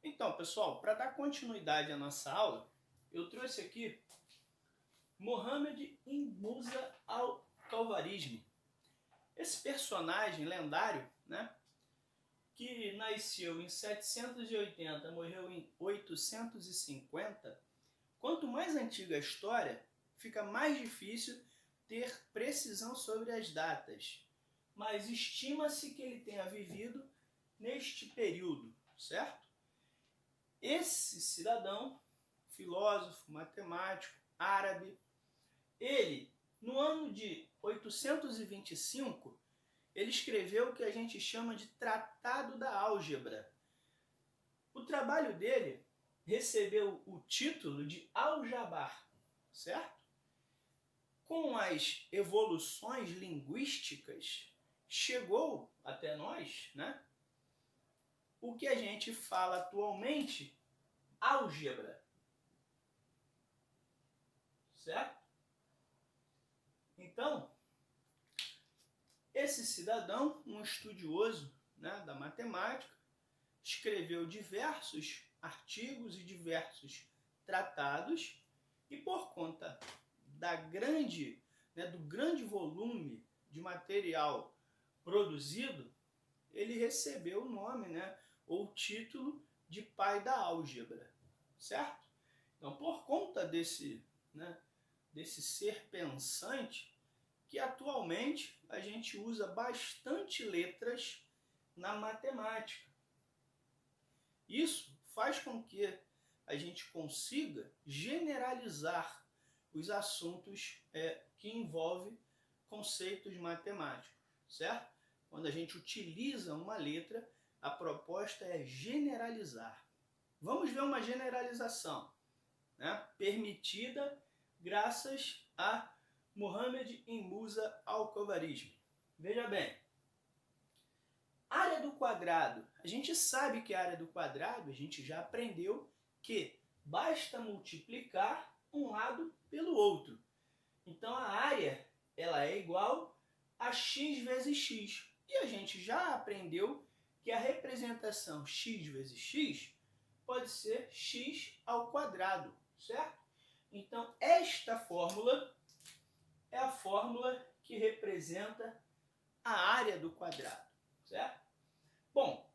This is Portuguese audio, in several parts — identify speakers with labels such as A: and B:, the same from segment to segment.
A: Então, pessoal, para dar continuidade à nossa aula, eu trouxe aqui Mohammed ibn Musa al-Khawarizmi. Esse personagem lendário, né, que nasceu em 780, morreu em 850, quanto mais antiga a história, fica mais difícil ter precisão sobre as datas. Mas estima-se que ele tenha vivido neste período, certo? Esse cidadão, filósofo, matemático, árabe, ele, no ano de 825, ele escreveu o que a gente chama de Tratado da Álgebra. O trabalho dele recebeu o título de Al-Jabar, certo? Com as evoluções linguísticas, chegou até nós, né, o que a gente fala atualmente, álgebra, certo? Então, esse cidadão, um estudioso, né, da matemática, escreveu diversos artigos e diversos tratados e por conta do grande volume de material produzido, ele recebeu o nome, né, ou título de pai da álgebra, certo? Então, por conta desse ser pensante, que atualmente a gente usa bastante letras na matemática. Isso faz com que a gente consiga generalizar os assuntos que envolvem conceitos matemáticos, certo? Quando a gente utiliza uma letra, a proposta é generalizar. Vamos ver uma generalização, né, permitida graças a Mohammed ibn Musa al-Khawarizmi. Veja bem, área do quadrado. A gente sabe que a área do quadrado, a gente já aprendeu que basta multiplicar um lado pelo outro. Então a área ela é igual a x vezes x. E a gente já aprendeu que a representação x vezes x pode ser x ao quadrado, certo? Então esta fórmula é a fórmula que representa a área do quadrado, certo? Bom,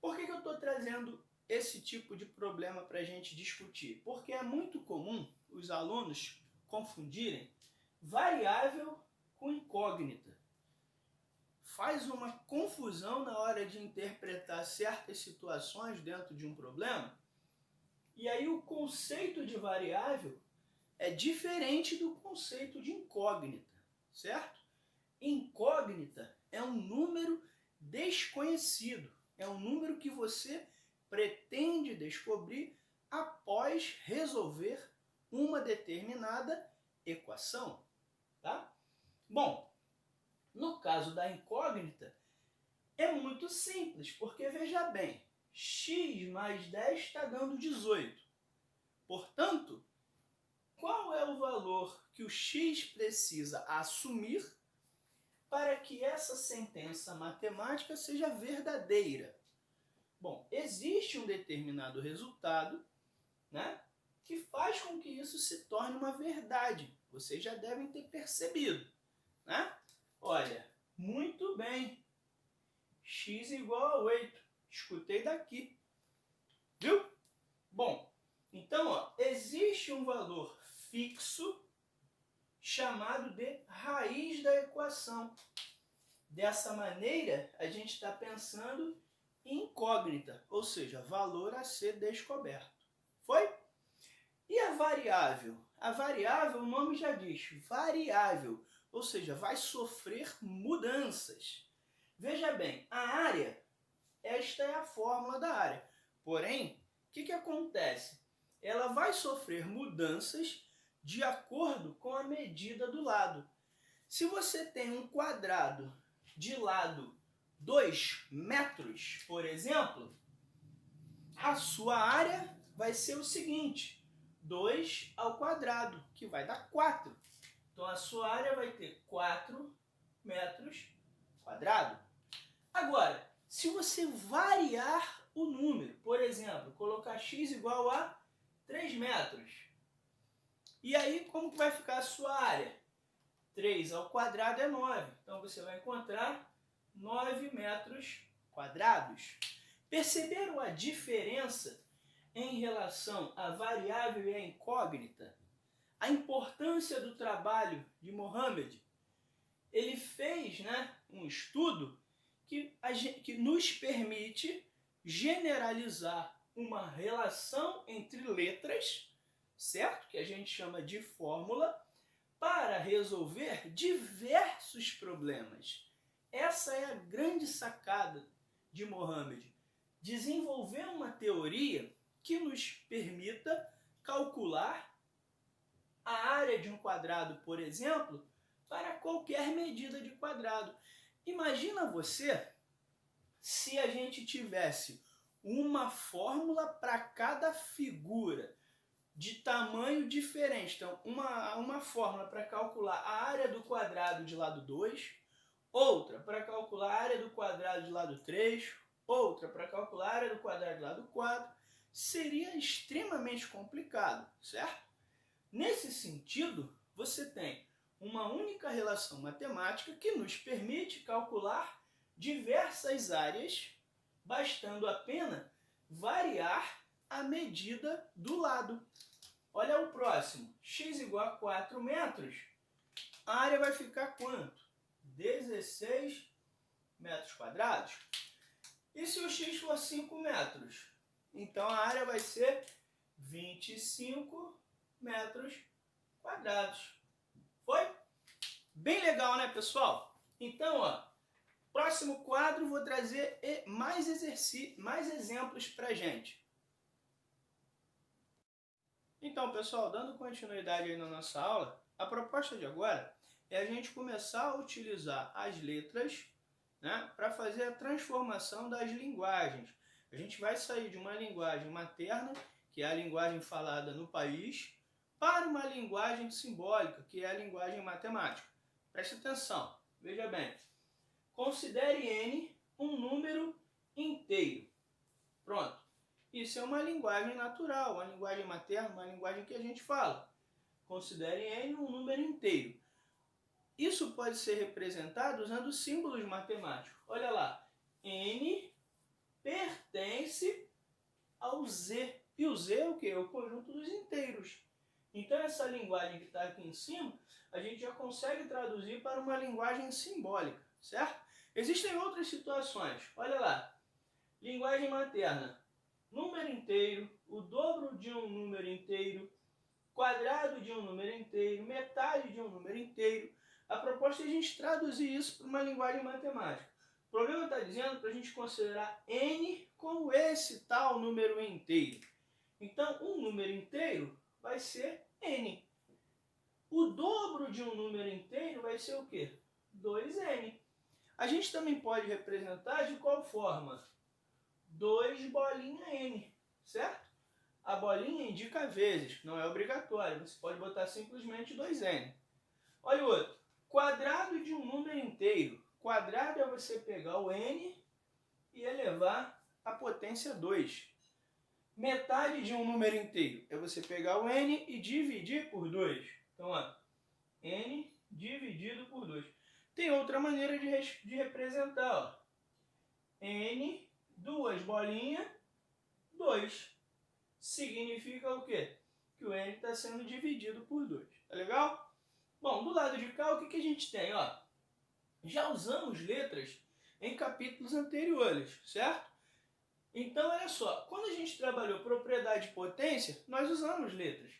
A: por que eu estou trazendo esse tipo de problema para a gente discutir? Porque é muito comum os alunos confundirem variável com incógnita. Faz uma confusão na hora de interpretar certas situações dentro de um problema, e aí o conceito de variável é diferente do conceito de incógnita, certo? Incógnita é um número desconhecido, é um número que você pretende descobrir após resolver uma determinada equação, tá? Bom, no caso da incógnita, é muito simples, porque veja bem, x mais 10 está dando 18. Portanto, qual é o valor que o x precisa assumir para que essa sentença matemática seja verdadeira? Bom, existe um determinado resultado, né, que faz com que isso se torne uma verdade. Vocês já devem ter percebido, né? Olha, muito bem, x igual a 8. Escutei daqui, viu? Bom, então, ó, existe um valor fixo chamado de raiz da equação. Dessa maneira, a gente está pensando em incógnita, ou seja, valor a ser descoberto. Foi? E a variável? A variável, o nome já diz, variável, ou seja, vai sofrer mudanças. Veja bem, a área, esta é a fórmula da área. Porém, o que acontece? Ela vai sofrer mudanças de acordo com a medida do lado. Se você tem um quadrado de lado 2 metros, por exemplo, a sua área vai ser o seguinte, 2 ao quadrado, que vai dar 4. Então a sua área vai ter 4 metros quadrados. Agora, se você variar o número, por exemplo, colocar x igual a 3 metros. E aí, como que vai ficar a sua área? 3 ao quadrado é 9. Então, você vai encontrar 9 metros quadrados. Perceberam a diferença em relação à variável e à incógnita? A importância do trabalho de Mohamed? Ele fez, um estudo que nos permite generalizar uma relação entre letras, certo? Que a gente chama de fórmula, para resolver diversos problemas. Essa é a grande sacada de Mohamed. Desenvolver uma teoria que nos permita calcular a área de um quadrado, por exemplo, para qualquer medida de quadrado. Imagina você se a gente tivesse uma fórmula para cada figura de tamanho diferente. Então, uma fórmula para calcular a área do quadrado de lado 2, outra para calcular a área do quadrado de lado 3, outra para calcular a área do quadrado de lado 4, seria extremamente complicado, certo? Nesse sentido, você tem uma única relação matemática que nos permite calcular diversas áreas, bastando apenas variar a medida do lado. Olha o próximo, x igual a 4 metros, a área vai ficar quanto? 16 metros quadrados. E se o x for 5 metros? Então a área vai ser 25 metros quadrados. Foi? Bem legal, né, pessoal? Então, próximo quadro vou trazer mais exemplos pra gente. Então, pessoal, dando continuidade aí na nossa aula, a proposta de agora é a gente começar a utilizar as letras, para fazer a transformação das linguagens. A gente vai sair de uma linguagem materna, que é a linguagem falada no país, para uma linguagem simbólica, que é a linguagem matemática. Preste atenção, veja bem. Considere n um número inteiro. Pronto. Isso é uma linguagem natural, uma linguagem materna, uma linguagem que a gente fala. Considere n um número inteiro. Isso pode ser representado usando símbolos matemáticos. Olha lá, n pertence ao z. E o z é o quê? É o conjunto dos inteiros. Então, essa linguagem que está aqui em cima, a gente já consegue traduzir para uma linguagem simbólica, certo? Existem outras situações. Olha lá, linguagem materna. Número inteiro, o dobro de um número inteiro, quadrado de um número inteiro, metade de um número inteiro. A proposta é a gente traduzir isso para uma linguagem matemática. O problema está dizendo para a gente considerar n como esse tal número inteiro. Então, um número inteiro vai ser n. O dobro de um número inteiro vai ser o quê? 2n. A gente também pode representar de qual forma? 2 bolinha n, certo? A bolinha indica vezes, não é obrigatório. Você pode botar simplesmente 2n. Olha o outro. Quadrado de um número inteiro. Quadrado é você pegar o n e elevar a potência 2. Metade de um número inteiro é você pegar o n e dividir por 2. Então, n dividido por 2. Tem outra maneira de representar. N, 2 bolinhas, 2. Significa o quê? Que o n está sendo dividido por 2. Tá legal? Bom, do lado de cá, o que a gente tem? Já usamos letras em capítulos anteriores, certo? Então, olha só, quando a gente trabalhou propriedade de potência, nós usamos letras.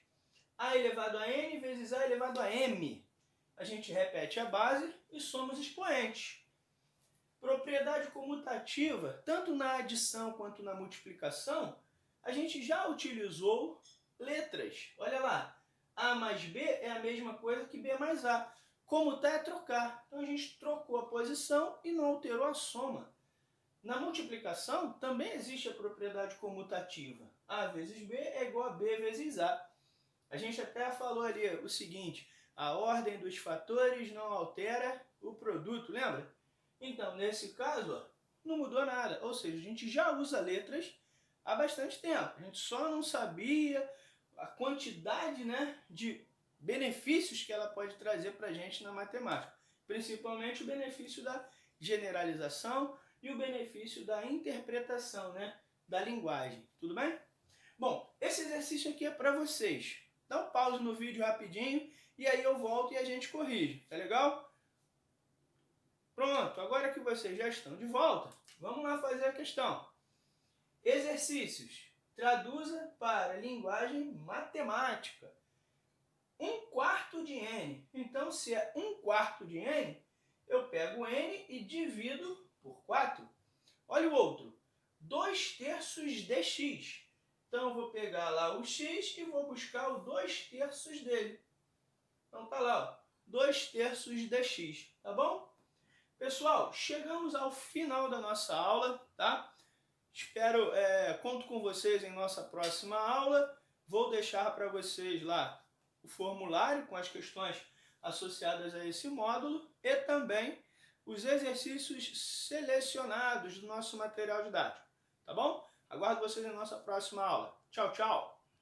A: A elevado a n vezes a elevado a m. A gente repete a base e soma os expoentes. Propriedade comutativa, tanto na adição quanto na multiplicação, a gente já utilizou letras. Olha lá, a mais b é a mesma coisa que b mais a. Comutar é trocar. Então, a gente trocou a posição e não alterou a soma. Na multiplicação, também existe a propriedade comutativa. A vezes B é igual a B vezes A. A gente até falou ali o seguinte, a ordem dos fatores não altera o produto, lembra? Então, nesse caso, não mudou nada. Ou seja, a gente já usa letras, há bastante tempo. A gente só não sabia a quantidade, né, de benefícios que ela pode trazer para a gente na matemática. Principalmente o benefício da generalização e o benefício da interpretação, né, da linguagem. Tudo bem? Bom, esse exercício aqui é para vocês. Dá um pause no vídeo rapidinho e aí eu volto e a gente corrige. Tá legal? Pronto, agora que vocês já estão de volta, vamos lá fazer a questão. Exercícios. Traduza para linguagem matemática. 1/4 de n. Então, se é 1/4 de n, eu pego n e divido por 4. Olha o outro. 2/3 de x. Então, eu vou pegar lá o x e vou buscar o 2/3 dele. Então, tá lá, ó, 2/3 de x. Tá bom? Pessoal, chegamos ao final da nossa aula, tá? Espero, conto com vocês em nossa próxima aula. Vou deixar para vocês lá o formulário com as questões associadas a esse módulo e também os exercícios selecionados do nosso material didático, tá bom? Aguardo vocês em nossa próxima aula. Tchau, tchau!